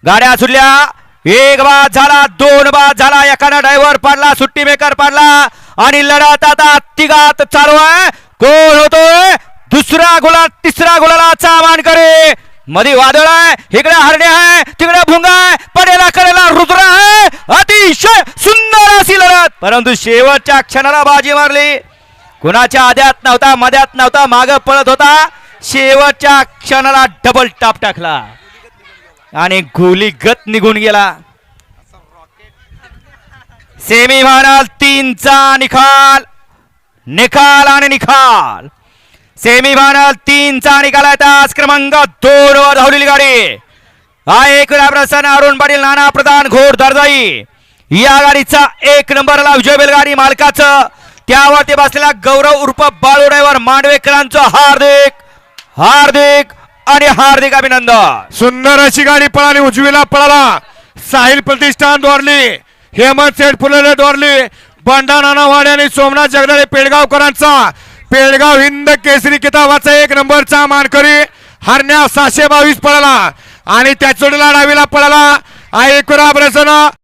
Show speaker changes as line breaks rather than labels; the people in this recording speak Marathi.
गाड्या सुटल्या, एक बाद झाला, दोन बाद झाला, एकानं ड्रायव्हर पाडला, सुट्टी मेकर पाडला आणि लढत आता तिघात चालू आहे. कोण होतोय दुसरा गुलाल, तिसरा गुलालाचा मानकरी? मध्ये वादळ आहे, इकडे हरणे आहे, तिकडे भुंगा आहे, पडेला कडेला रुद्र आहे. अतिशय सुंदर अशी लढत, परंतु शेवटच्या क्षणाला बाजी मारली. कुणाच्या आद्यात नव्हता, मध्यात नव्हता, माग पळत होता, शेवटच्या क्षणाला डबल टाप टाकला आणि गोलीगत निघून गेला. सेमी फायनल 3चा निकाल, निकाल आणि निकाल. सेमी फायनल 3चा निकाल आहे. तास क्रमांक 2 वर धावलेली गाडी आहे. एक प्रसन्न अरुण पाटील, नाना प्रधान, घोड दर्जाई या गाडीचा 1 नंबरला विजय बैलगाडी मालकाचं, त्यावरती बसलेला गौरव उर्फ बाळू ड्रायव्हर मांडवेकरांचं हार्दिक हार्दिक आणि हार्दिक अभिनंदन.
सुंदर अशी गाडी पळाली, उजवीला पळाला साहिल प्रतिष्ठान दोरली, हेमंत सेठ फुले दोरली, बंडा नानावाडे आणि सोमनाथ जगदाळे पेडगावकरांचा पेडगाव हिंद केसरी किताबाचा 1 नंबरचा मानकरी हरण्या 722 पळाला आणि त्या चोडीला डावीला पळाला.